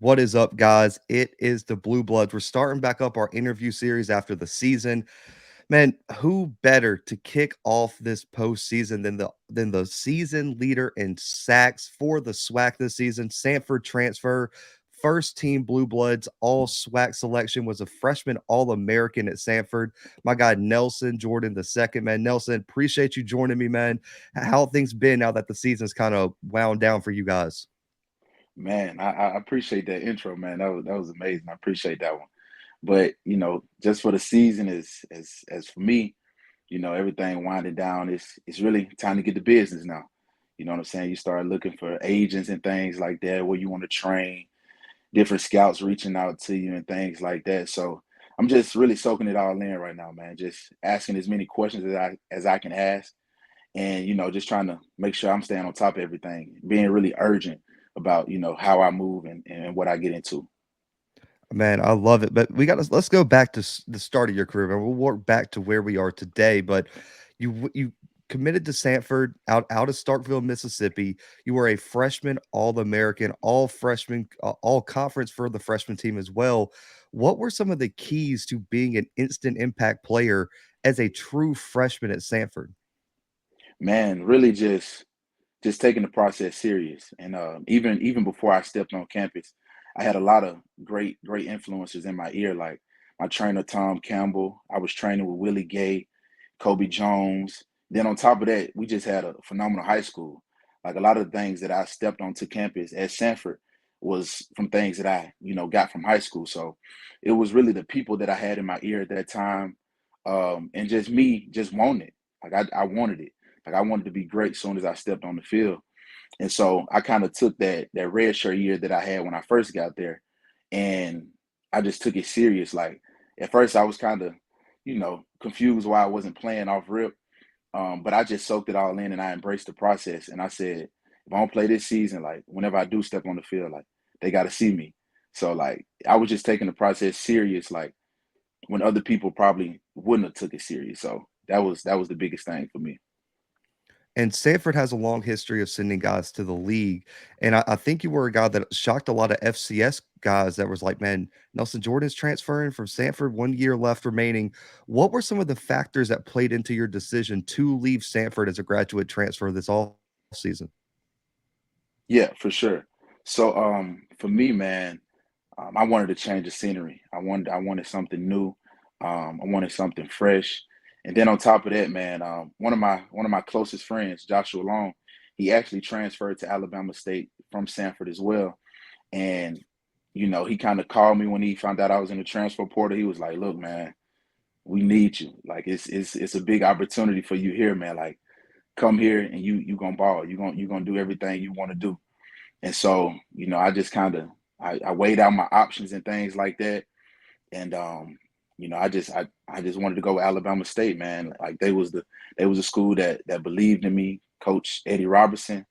What is up, guys? It is the Bluebloods. We're starting back up our interview series after the season. Man, who better to kick off this postseason than the season leader in sacks for the SWAC this season? Samford transfer, first team Blue Bloods, all SWAC selection, was a freshman All American at Samford. My guy Nelson Jordan the second, man. Nelson, appreciate you joining me, man. How have things been now that the season's kind of wound down for you guys? Man, I appreciate that intro, man. That was amazing. I appreciate that one. But just for the season is as for me, everything winding down. It's really time to get to business now. You know what I'm saying? You start looking for agents and things like that where you want to train, different scouts reaching out to you and things like that. So I'm just really soaking it all in right now, man. Just asking as many questions as I can ask and just trying to make sure I'm staying on top of everything, being really urgent about how I move and what I get into. Man, I love it. But let's go back to the start of your career, and we'll work back to where we are today. But you committed to Sanford out of Starkville, Mississippi. You were a freshman All American, all freshman, all conference for the freshman team as well. What were some of the keys to being an instant impact player as a true freshman at Sanford? Man, really just taking the process serious, and even before I stepped on campus, I had a lot of great influencers in my ear, like my trainer Tom Campbell. I was training with Willie Gay, Kobe Jones. Then on top of that, we just had a phenomenal high school. Like a lot of the things that I stepped onto campus at Sanford was from things that I, got from high school. So it was really the people that I had in my ear at that time, and just me just wanting it. Like I wanted it. Like I wanted to be great as soon as I stepped on the field. And so I kind of took that red shirt year that I had when I first got there, and I just took it serious. Like at first I was kind of, confused why I wasn't playing off rip. But I just soaked it all in and I embraced the process. And I said, if I don't play this season, like whenever I do step on the field, like they got to see me. So like I was just taking the process serious, like when other people probably wouldn't have took it serious. So that was the biggest thing for me. And Sanford has a long history of sending guys to the league. And I think you were a guy that shocked a lot of FCS guys that was like, man, Nelson Jordan's transferring from Sanford, 1 year left remaining. What were some of the factors that played into your decision to leave Sanford as a graduate transfer this all season? Yeah, for sure. So for me, man, I wanted to change the scenery. I wanted something new. I wanted something fresh. And then on top of that, man, one of my closest friends, Joshua Long, he actually transferred to Alabama State from Sanford as well. And he kind of called me when he found out I was in the transfer portal. He was like, "Look, man, we need you. Like it's a big opportunity for you here, man. Like come here and you gonna ball. You gonna do everything you want to do." And so, I just kind of I weighed out my options and things like that. And I just wanted to go with Alabama State, man. Like they was a school that believed in me. Coach Eddie Robertson,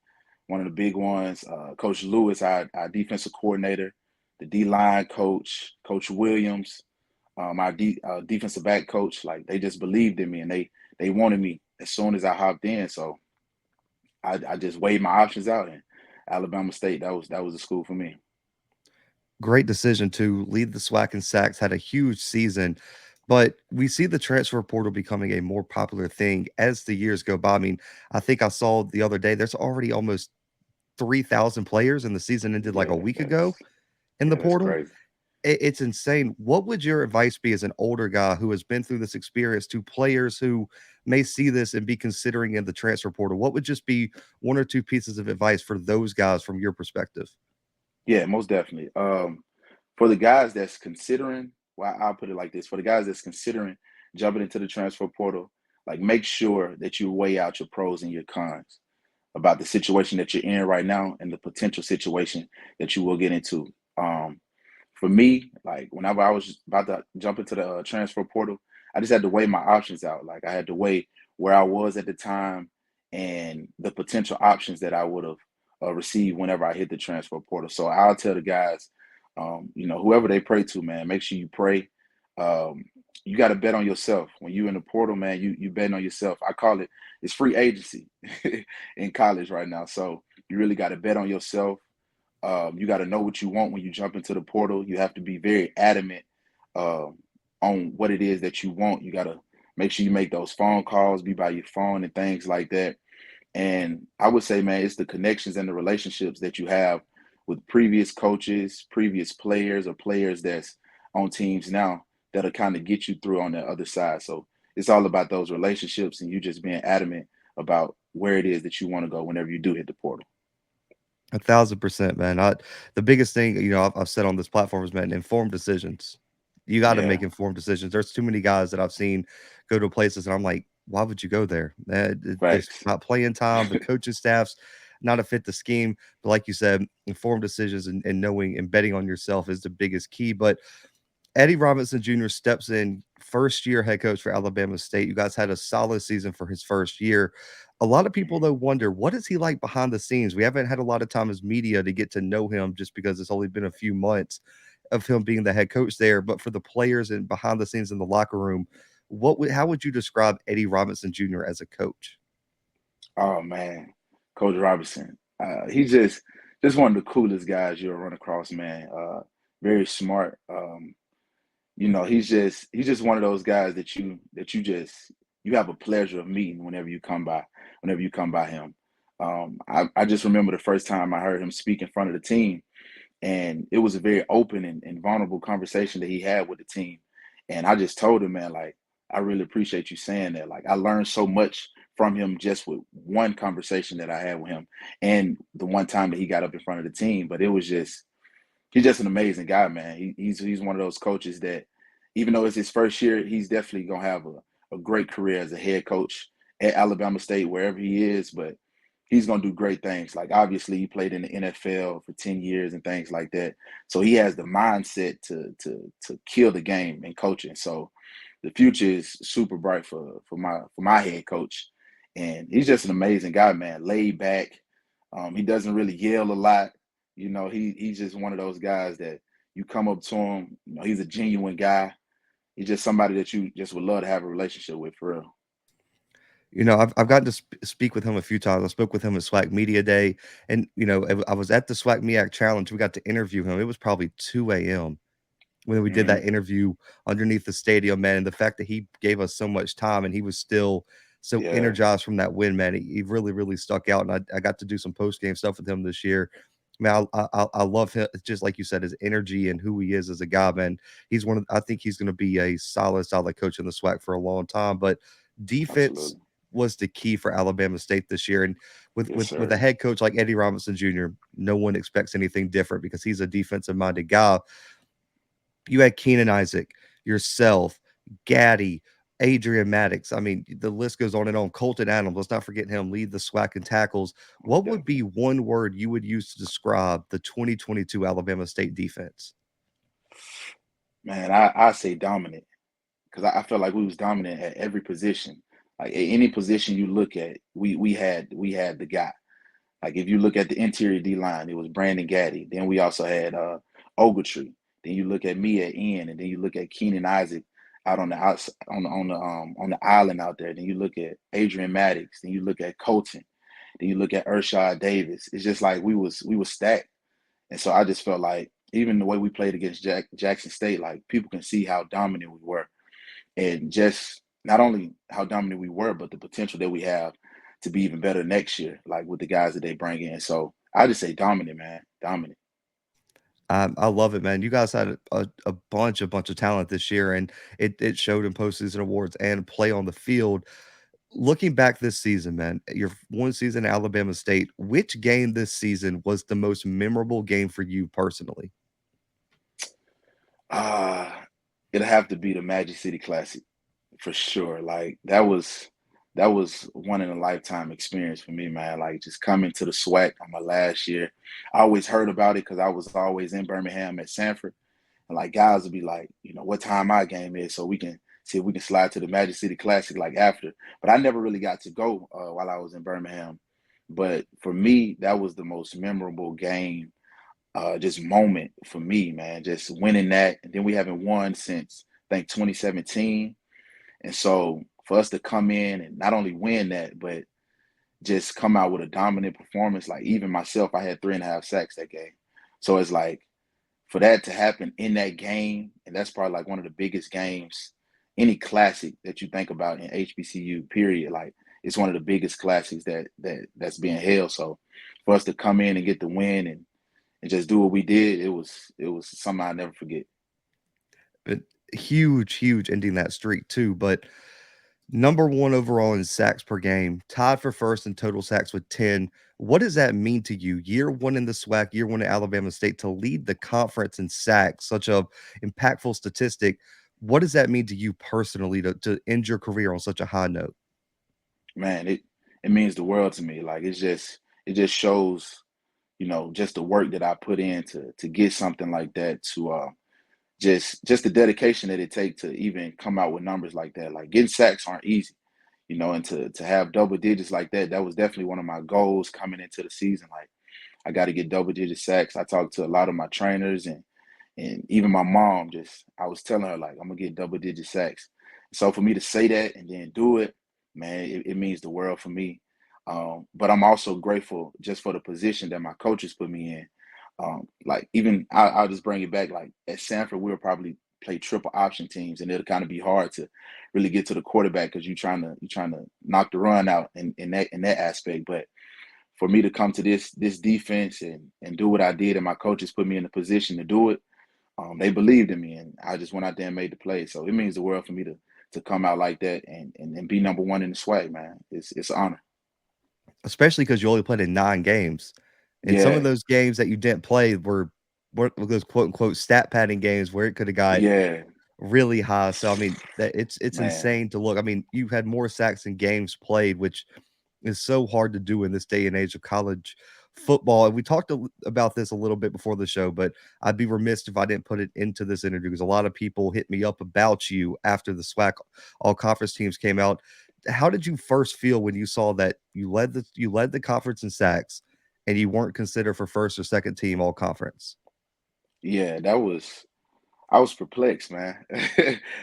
one of the big ones. Coach Lewis, our defensive coordinator, the D line coach, Coach Williams, my defensive back coach. Like they just believed in me and they wanted me as soon as I hopped in. So I just weighed my options out, and Alabama State, that was a school for me. Great decision to lead the SWAC and sacks, had a huge season. But we see the transfer portal becoming a more popular thing as the years go by. I mean, I think I saw the other day there's already almost 3,000 players, and the season ended like a Yeah, week ago that's in the yeah, that's portal. crazy. It's insane. What would your advice be as an older guy who has been through this experience to players who may see this and be considering in the transfer portal? What would just be one or two pieces of advice for those guys from your perspective? Yeah, most definitely. For the guys that's considering, well, I'll put it like this: for the guys that's considering jumping into the transfer portal, like make sure that you weigh out your pros and your cons about the situation that you're in right now and the potential situation that you will get into. Um, for me, like whenever I was about to jump into the transfer portal, I just had to weigh my options out. Like I had to weigh where I was at the time and the potential options that I would have received whenever I hit the transfer portal. So I'll tell the guys, whoever they pray to, man, make sure you pray. Um, you got to bet on yourself when you in the portal, man. You betting on yourself. I call it's free agency in college right now. So you really got to bet on yourself. You got to know what you want when you jump into the portal. You have to be very adamant uh, on what it is that you want. You got to make sure you make those phone calls, be by your phone and things like that. And I would say, man, it's the connections and the relationships that you have with previous coaches, previous players, or players that's on teams now that'll kind of get you through on the other side. So it's all about those relationships and you just being adamant about where it is that you want to go whenever you do hit the portal. 1,000%, man. The biggest thing, I've said on this platform is, man, informed decisions. You got to make Yeah, informed decisions. There's too many guys that I've seen go to places, and I'm like, why would you go there? There's facts. not playing time. The coaching staff's not a fit the scheme. But like you said, informed decisions and knowing and betting on yourself is the biggest key. But Eddie Robinson Jr. steps in, first year head coach for Alabama State. You guys had a solid season for his first year. A lot of people, Mhm. though, wonder, what is he like behind the scenes? We haven't had a lot of time as media to get to know him just because it's only been a few months of him being the head coach there. But for the players and behind the scenes in the locker room, how would you describe Eddie Robinson Jr. as a coach? Oh man, Coach Robinson. He's just one of the coolest guys you'll run across, man. Very smart. He's just one of those guys that you have a pleasure of meeting whenever you come by him. I just remember the first time I heard him speak in front of the team, and it was a very open and vulnerable conversation that he had with the team. And I just told him, man, like, I really appreciate you saying that. Like, I learned so much from him just with one conversation that I had with him and the one time that he got up in front of the team. But it was just he's just an amazing guy, man. He's one of those coaches that, even though it's his first year, he's definitely gonna have a great career as a head coach at Alabama State, wherever he is. But he's gonna do great things. Like, obviously, he played in the NFL for 10 years and things like that, so he has the mindset to kill the game in coaching. So the future is super bright for my head coach, and he's just an amazing guy, man. Laid back. He doesn't really yell a lot. He's just one of those guys that you come up to him. He's a genuine guy. He's just somebody that you just would love to have a relationship with, for real. I've gotten to speak with him a few times. I spoke with him at SWAC Media Day, and I was at the SWAC MEAC Challenge. We got to interview him. It was probably 2 a.m. when we did Hmm. that interview underneath the stadium, man. And the fact that he gave us so much time and he was still so Yeah, energized from that win, man, he really, really stuck out. And I got to do some post game stuff with him this year. Man, I love him. Just like you said, his energy and who he is as a guy, man. I think he's going to be a solid coach in the SWAC for a long time. But defense absolutely. was the key for Alabama State this year. And with Yes, with with a sir. head coach like Eddie Robinson Jr., no one expects anything different because he's a defensive minded guy. You had Keenan Isaac, yourself, Gaddy, Adrian Maddox. I mean, the list goes on and on. Colton Adams, let's not forget him, lead the SWAC in tackles. Most What would be definitely. one word you would use to describe the 2022 Alabama State defense? Man, I say dominant, because I felt like we was dominant at every position. Like, at any position you look at, we had the guy. Like, if you look at the interior D line, it was Brandon Gaddy. Then we also had Ogletree. Then you look at me at end, and then you look at Keenan Isaac out on the outs on the island out there. Then you look at Adrian Maddox. Then you look at Colton. Then you look at Urshad Davis. It's just like we was stacked. And so I just felt like, even the way we played against Jackson State, like, people can see how dominant we were, and just not only how dominant we were, but the potential that we have to be even better next year, like with the guys that they bring in. So I just say dominant, man, dominant. I love it, man. You guys had a bunch of talent this year, and it showed in postseason awards and play on the field. Looking back this season, man, your one season at Alabama State, which game this season was the most memorable game for you personally? Uh it'll have to be the Magic City Classic for sure. Like, that was one in a lifetime experience for me, man. Like, just coming to the SWAC on my last year. I always heard about it because I was always in Birmingham at Samford. And, like, guys would be like, what time my game is, so we can see if we can slide to the Magic City Classic like after. But I never really got to go while I was in Birmingham. But for me, that was the most memorable game, just moment for me, man. Just winning that, and then we haven't won since, I think, 2017. And so for us to come in and not only win that, but just come out with a dominant performance. Like, even myself, I had 3.5 sacks that game. So it's like for that to happen in that game, and that's probably like one of the biggest games, any classic that you think about in HBCU, period. Like it's one of the biggest classics that's being held. So for us to come in and get the win and just do what we did, it was something I'll never forget. But huge ending that streak too. But number one overall in sacks per game, tied for first in total sacks with 10. What does that mean to you? Year one in the SWAC, year one at Alabama State, to lead the conference in sacks, such a impactful statistic. What does that mean to you personally to end your career on such a high note? Man, it means the world to me. Like it just shows, just the work that I put in to get something like that, to just the dedication that it takes to even come out with numbers like that. Like getting sacks aren't easy, and to have double digits like that, that was definitely one of my goals coming into the season. Like I got to get double digit sacks. I talked to a lot of my trainers and even my mom. Just I was telling her like I'm gonna get double digit sacks. So for me to say that and then do it, man, it means the world for me. But I'm also grateful just for the position that my coaches put me in. Like even I'll just bring it back. Like at Samford, we'll probably play triple option teams, and it'll kind of be hard to really get to the quarterback because you're trying to knock the run out in that aspect. But for me to come to this defense and do what I did, and my coaches put me in a position to do it, they believed in me, and I just went out there and made the play. So it means the world for me to come out like that and be number one in the SWAC, man. It's an honor. Especially because you only played in 9 games. And some of Yeah, those games that you didn't play were those quote unquote stat padding games where it could have got yeah, really high. So I mean, that it's man, insane to look. I mean, you had more sacks in games played, which is so hard to do in this day and age of college football. And we talked about this a little bit before the show, but I'd be remiss if I didn't put it into this interview because a lot of people hit me up about you after the SWAC all conference teams came out. How did you first feel when you saw that you led the conference in sacks and you weren't considered for first or second team all conference? yeah. I was perplexed, man.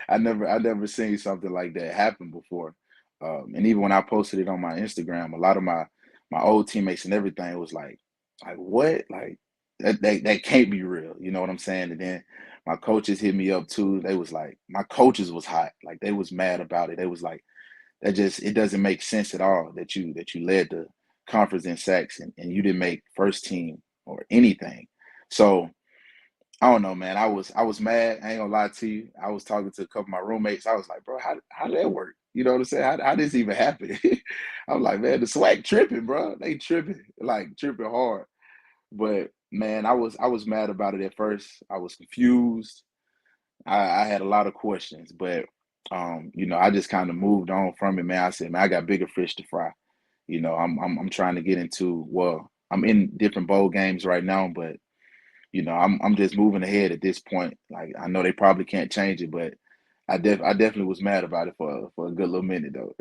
I never seen something like that happen before. And even when I posted it on my Instagram, a lot of my old teammates and everything was like what? Like that can't be real. You know what I'm saying? And then my coaches hit me up too. They was like, my coaches was hot. Like they was mad about it. They was like, that just it doesn't make sense at all that you led the conference in sacks and you didn't make first team or anything. So I don't know, man. I was mad. I ain't gonna lie to you. I was talking to a couple of my roommates. I was like, bro, how did that work? You know what I'm saying? How did this even happen? I'm like, man, the SWAC tripping, bro. They tripping, like tripping hard. But man, I was mad about it at first. I was confused. I had a lot of questions, but I just kind of moved on from it, man. I said, man, I got bigger fish to fry. I'm trying to get into, well, I'm in different bowl games right now, but I'm just moving ahead at this point. Like I know they probably can't change it, but I definitely was mad about it for a good little minute though.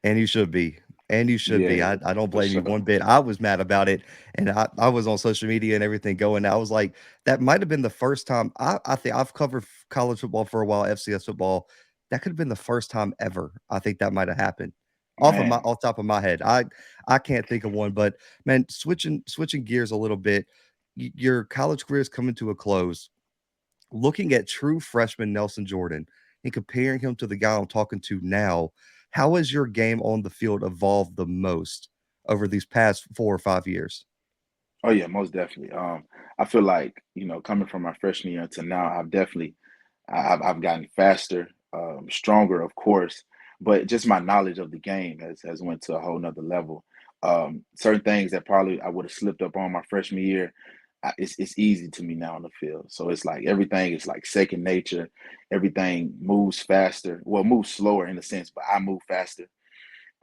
And you should be. And you should be. Yeah, I don't for blame you sure. one bit. I was mad about it, and I was on social media and everything going. I was like, that might have been the first time. I think I've covered college football for a while, FCS football. That could have been the first time ever. I think that might have happened Man. off top of my head. I can't think of one, but man, switching gears a little bit. Your college career is coming to a close. Looking at true freshman Nelson Jordan and comparing him to the guy I'm talking to now, how has your game on the field evolved the most over these past 4 or 5 years? Oh yeah, most definitely. I feel like, coming from my freshman year to now, I've gotten faster, stronger, of course, but just my knowledge of the game has went to a whole nother level. Certain things that probably I would have slipped up on my freshman year, it's easy to me now on the field. So it's like everything is like second nature. Everything moves faster. Well, moves slower in a sense, but I move faster.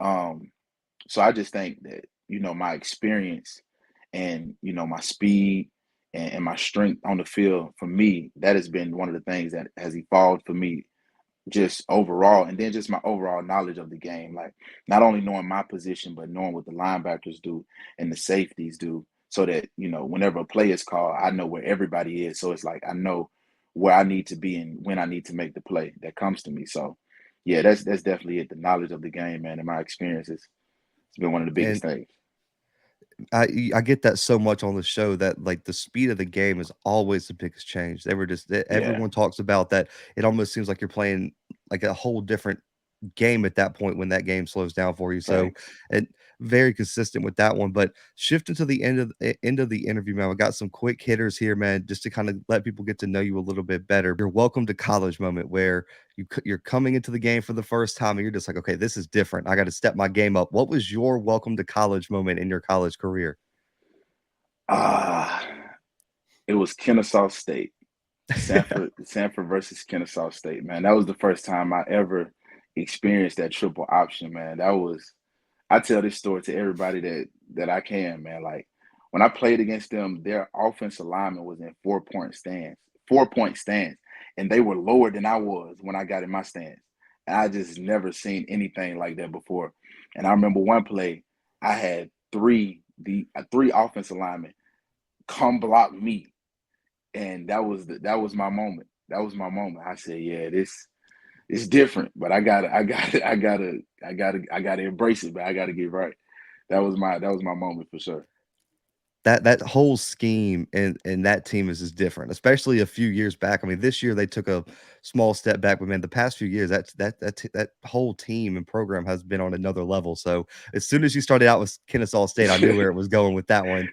Um, so I just think that, my experience and, my speed and my strength on the field, for me, that has been one of the things that has evolved for me just overall. And then just my overall knowledge of the game. Like not only knowing my position, but knowing what the linebackers do and the safeties do. So that, whenever a play is called, I know where everybody is. So it's like I know where I need to be and when I need to make the play that comes to me. So yeah, that's definitely it. The knowledge of the game, man, and my experiences. It's been one of the biggest And things. I get that so much on the show that like the speed of the game is always the biggest change. They were just Yeah, everyone talks about that. It almost seems like you're playing like a whole different game at that point when that game slows down for you. So, facts. and very consistent with that one. But shifting to the end of the interview, man, I got some quick hitters here, man, just to kind of let people get to know you a little bit better. Your welcome to college moment where you're coming into the game for the first time and you're just like, okay, this is different. I got to step my game up. What was your welcome to college moment in your college career? Ah, it was Kennesaw State. Samford versus Kennesaw State, man. That was the first time I ever experienced that triple option, man. That was I tell this story to everybody that I can, man. Like when I played against them, their offensive lineman was in 4-point stands, and they were lower than I was when I got in my stands. And I just never seen anything like that before. And I remember one play, I had three offensive linemen come block me, and that was my moment. That was my moment. I said, yeah, this it's different, but I gotta embrace it, but I gotta get right. That was my moment for sure. That whole scheme and that team is just different, especially a few years back. I mean, this year they took a small step back, but man, the past few years, that whole team and program has been on another level. So as soon as you started out with Kennesaw State, I knew where it was going with that one.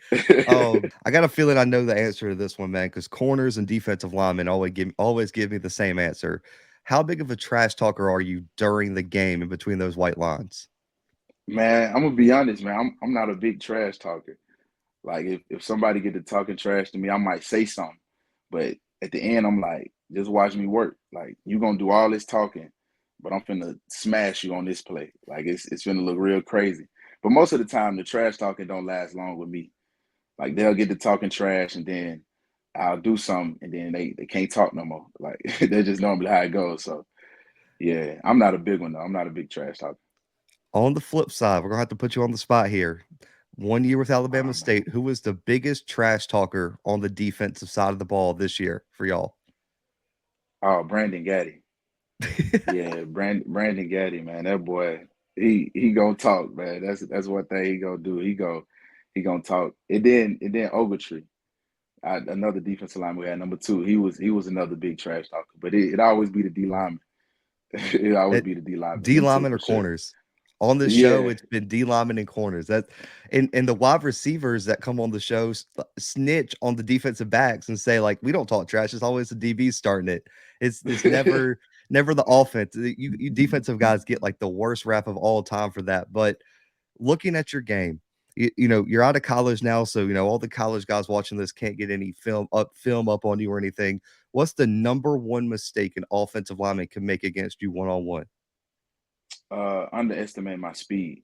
I got a feeling I know the answer to this one, man, because corners and defensive linemen always give me the same answer. How big of a trash talker are you during the game in between those white lines? Man, I'm gonna be honest, man. I'm not a big trash talker. Like if somebody get to talking trash to me, I might say something. But at the end, I'm like, just watch me work. Like you gonna do all this talking, but I'm finna smash you on this play. Like it's finna look real crazy. But most of the time, the trash talking don't last long with me. Like they'll get to talking trash, and then I'll do something, and then they can't talk no more. Like that's just normally how it goes. So yeah, I'm not a big one though. I'm not a big trash talker. On the flip side, we're gonna have to put you on the spot here. 1 year with Alabama Oh State, man. who was the biggest trash talker on the defensive side of the ball this year for y'all? Oh, Brandon Gaddy. Yeah, Brandon Gaddy, man. That boy, he gonna talk, man. That's one thing he gonna do. He gonna talk. And then Ogletree, another defensive lineman we had number two. He was another big trash talker. But it always be the D lineman. It always At be the D lineman. D Them two lineman or for sure. corners? On the show, Yeah. it's been D lineman and corners. That and the wide receivers that come on the show snitch on the defensive backs and say, like, we don't talk trash. It's always the DBs starting it. It's never the offense. You defensive guys get like the worst rap of all time for that. But looking at your game, you're out of college now, so all the college guys watching this can't get any film up on you or anything. What's the number one mistake an offensive lineman can make against you one on one? Underestimate my speed.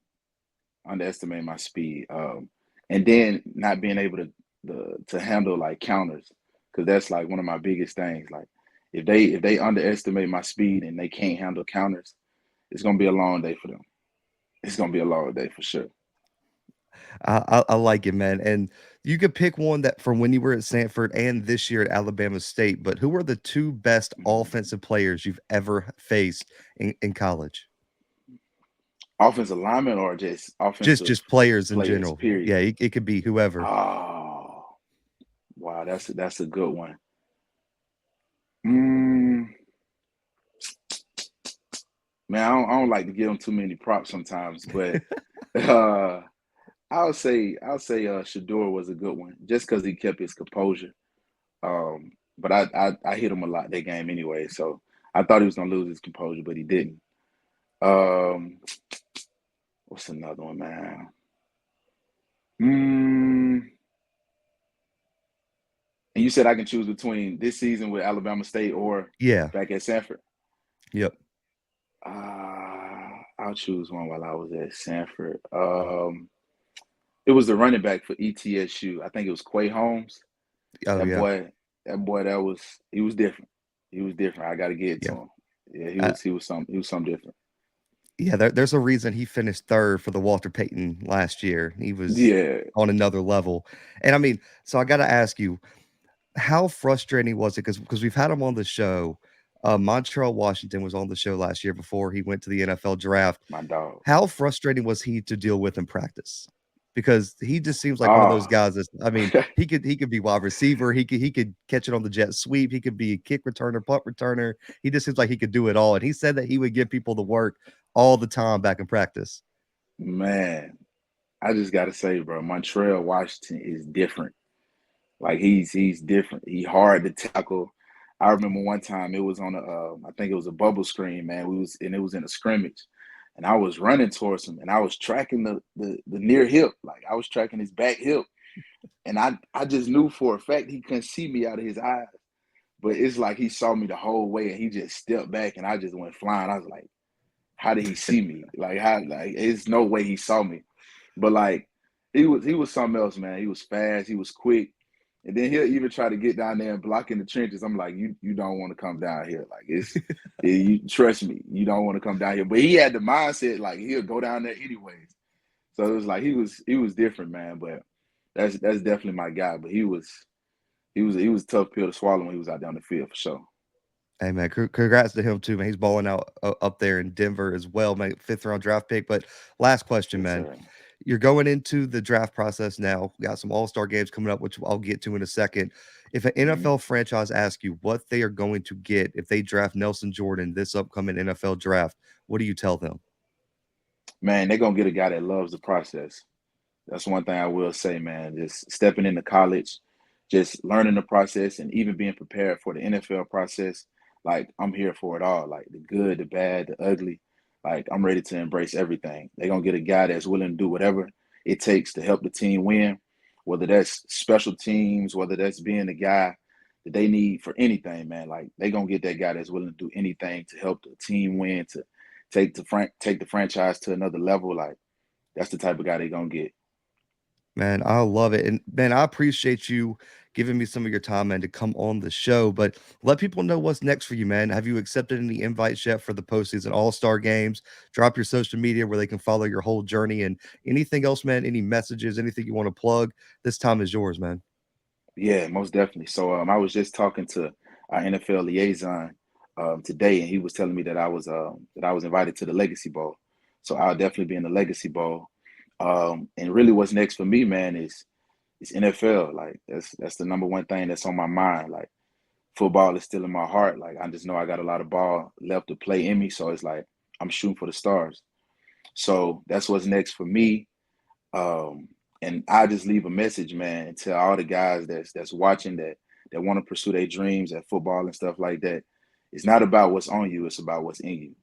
Underestimate my speed. And then not being able to handle like counters, because that's like one of my biggest things. Like if they underestimate my speed and they can't handle counters, it's gonna be a long day for them. It's gonna be a long day for sure. I like it, man. And you could pick one that from when you were at Samford and this year at Alabama State. But who are the two best Mm. offensive players you've ever faced in college? Offensive lineman or just offensive Just players in players, general. period. Yeah, it could be whoever. Oh, wow, that's a good one. Mm, man, I don't like to give them too many props sometimes, but uh, I'll say Shador was a good one just because he kept his composure. But I hit him a lot that game anyway, so I thought he was gonna lose his composure, but he didn't. Um, what's another one, man? Mm, and you said I can choose between this season with Alabama State or Yeah. back at Sanford. Yep. I'll choose one while I was at Sanford. It was the running back for ETSU. I think it was Quay Holmes. Oh That yeah. boy, that was he was different. He was different. I got to get it to Yeah. him. Yeah, he Uh, was he was something different. yeah, there's a reason he finished third for the Walter Payton last year. He was Yeah, on another level. And I mean, so I got to ask you, how frustrating was it? Because we've had him on the show. Montreal Washington was on the show last year before he went to the NFL draft. my dog. How frustrating was he to deal with in practice? because he just seems like one of those Oh, guys that's, I mean, he could be wide receiver, he could catch it on the jet sweep, he could be a kick returner, punt returner. He just seems like he could do it all, and he said that he would give people the work all the time back in practice. man, I just gotta say, bro, Montreal Washington is different. Like he's different. He hard to tackle. I remember one time it was on a, I think it was a bubble screen, man. It was in a scrimmage, and I was running towards him, and I was tracking the near hip, like I was tracking his back hip, and I just knew for a fact he couldn't see me out of his eyes, but it's like he saw me the whole way, and he just stepped back, and I just went flying. I was like, how did he see me? Like how? Like it's no way he saw me, but like he was something else, man. He was fast, he was quick. And then he'll even try to get down there and block in the trenches. I'm like, you don't want to come down here. Like you trust me, you don't want to come down here. But he had the mindset like he'll go down there anyways. So it was like he was different, man. But that's definitely my guy. But he was a tough pill to swallow when he was out there on the field for sure. Hey man, congrats to him too, man. He's balling out up there in Denver as well, man. 5th round draft pick. But last question, Yes, man. sir. You're going into the draft process now. We got some all-star games coming up, which I'll get to in a second. If an Hmm. NFL franchise asks you what they are going to get if they draft Nelson Jordan this upcoming NFL draft, what do you tell them? Man, they're gonna get a guy that loves the process. That's one thing I will say, man. Just stepping into college, just learning the process, and even being prepared for the NFL process. Like I'm here for it all. Like the good, the bad, the ugly. Like I'm ready to embrace everything. They're gonna get a guy that's willing to do whatever it takes to help the team win, whether that's special teams, whether that's being the guy that they need for anything, man. Like they're gonna get that guy that's willing to do anything to help the team win, to take the franchise to another level. Like that's the type of guy they're gonna get. Man, I love it. And man, I appreciate you giving me some of your time, man, to come on the show. But let people know what's next for you, man. Have you accepted any invites yet for the postseason all-star games? Drop your social media where they can follow your whole journey and anything else, man. Any messages, anything you want to plug? This time is yours, man. Yeah, most definitely. So I was just talking to our NFL liaison today, and he was telling me that I was invited to the Legacy Bowl. So I'll definitely be in the Legacy Bowl. And really, what's next for me, man, is NFL. Like that's the number one thing that's on my mind. Like football is still in my heart. Like I just know I got a lot of ball left to play in me. So it's like I'm shooting for the stars. So that's what's next for me. Um, and I just leave a message, man, and tell all the guys that's watching that want to pursue their dreams at football and stuff like that. It's not about what's on you; it's about what's in you.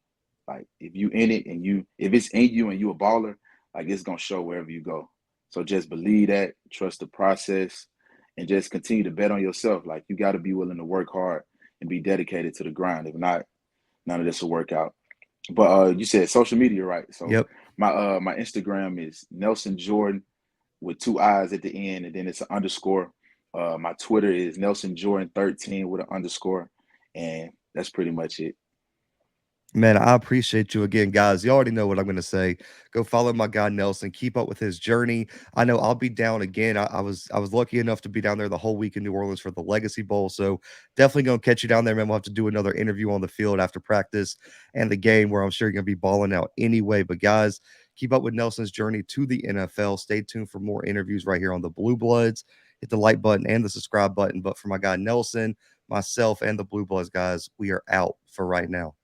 Like if you in it and if it's in you and you a baller, like it's gonna show wherever you go. So just believe that, trust the process, and just continue to bet on yourself. Like you got to be willing to work hard and be dedicated to the grind. If not, none of this will work out. But you said social media, right? So Yep. my Instagram is Nelson Jordan with two eyes at the end, and then it's an underscore. My Twitter is Nelson Jordan 13 with an underscore, and that's pretty much it. Man, I appreciate you again, guys. You already know what I'm going to say. Go follow my guy Nelson. Keep up with his journey. I know I'll be down again. I was lucky enough to be down there the whole week in New Orleans for the Legacy Bowl. So definitely going to catch you down there, man. We'll have to do another interview on the field after practice and the game, where I'm sure you're going to be balling out anyway. But guys, keep up with Nelson's journey to the NFL. Stay tuned for more interviews right here on the Blue Bloods. Hit the like button and the subscribe button. But for my guy Nelson, myself, and the Blue Bloods guys, we are out for right now.